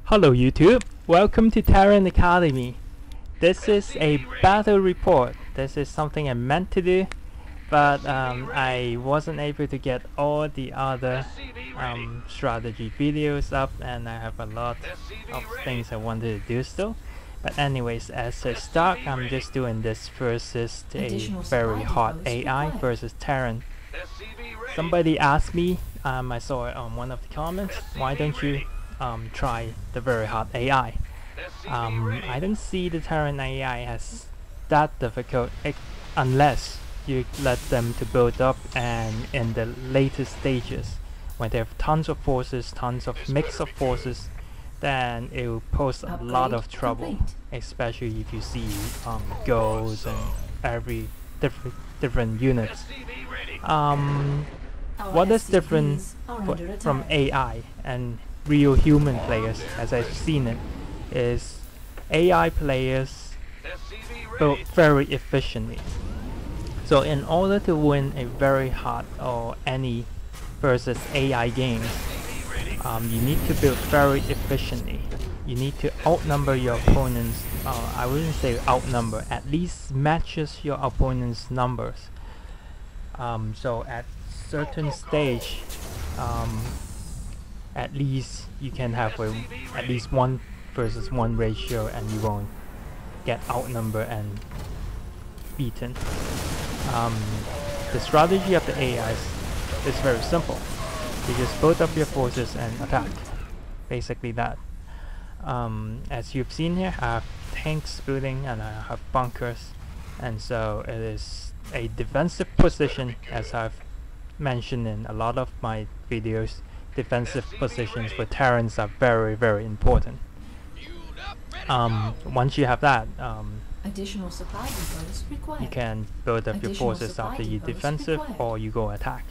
Hello YouTube, welcome to Terran Academy. This is a battle report. This is something I meant to do, but I wasn't able to get all the other strategy videos up, and I have a lot of things I wanted to do still. But anyways, as a start, I'm just doing this versus a very hot AI versus Terran. Somebody asked me, I saw it on one of the comments, why don't you try the very hot AI? I don't see the Terran AI as that difficult unless you let them to build up, and in the later stages when they have tons of forces, tons of mix of forces, then it will pose a lot of trouble, especially if you see goals and every different units. What is different from AI and real human players, as I've seen it, is AI players build very efficiently. So in order to win a very hard or any versus AI games, you need to build very efficiently. You need to outnumber your opponents. I wouldn't say outnumber, at least matches your opponent's numbers. So at certain stage, at least you can have at least 1 versus 1 ratio, and you won't get outnumbered and beaten. The strategy of the AIs is very simple. You just build up your forces and attack. Basically that. As you've seen here, I have tanks building and I have bunkers, and so it is a defensive position, as I've mentioned in a lot of my videos. Defensive positions for Terrans are very important. Once you have that, additional supply depots required. You can build up your forces after you defensive or you go attack.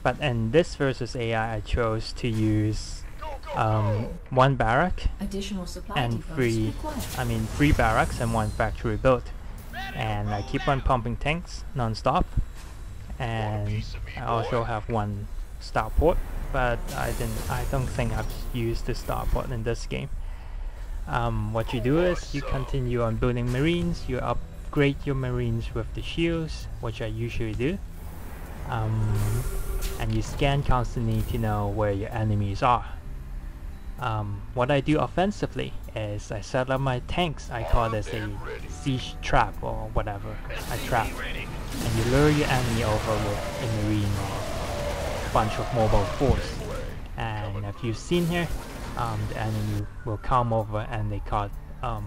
But in this versus AI, I chose to use 1 barrack and 3 barracks and 1 factory built, and I keep on pumping tanks non-stop, and I also have 1 starport, but I don't think I've used the starport in this game. What you do is you continue on building marines. You upgrade your marines with the shields, which I usually do, and you scan constantly to know where your enemies are. What I do offensively is I set up my tanks. I call this a siege trap or whatever, a trap, and you lure your enemy over with a marine or a bunch of mobile force. And if you've seen here, the enemy will come over and they caught a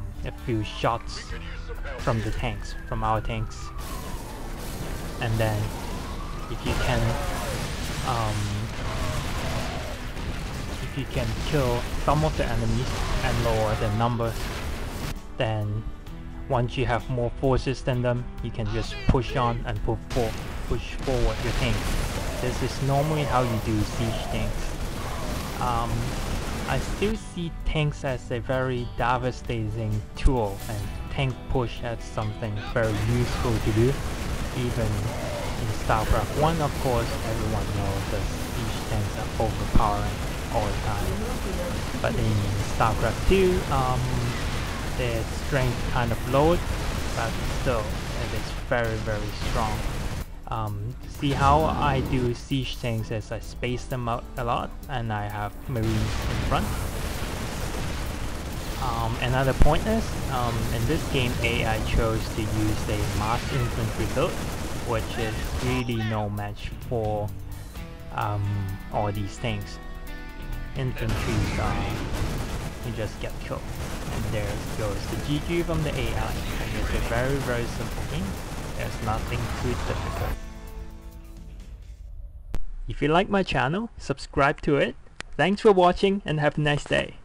few shots from the tanks, from our tanks, and then if you can kill some of the enemies and lower their numbers, then once you have more forces than them, you can just push on and push forward your tank. This is normally how you do siege tanks. I still see tanks as a very devastating tool, and tank push as something very useful to do. Even in Starcraft 1, of course, everyone knows that siege tanks are overpowering all the time. But in Starcraft 2, their strength kind of lowered, but still it is very strong. See how I do siege tanks is I space them out a lot, and I have marines in front. Another point is, in this game AI chose to use a mass infantry build, which is really no match for all these things. Infantry, you just get killed. And there goes the GG from the AI, and it's a very simple game. There's nothing too difficult. If you like my channel, subscribe to it. Thanks for watching and have a nice day.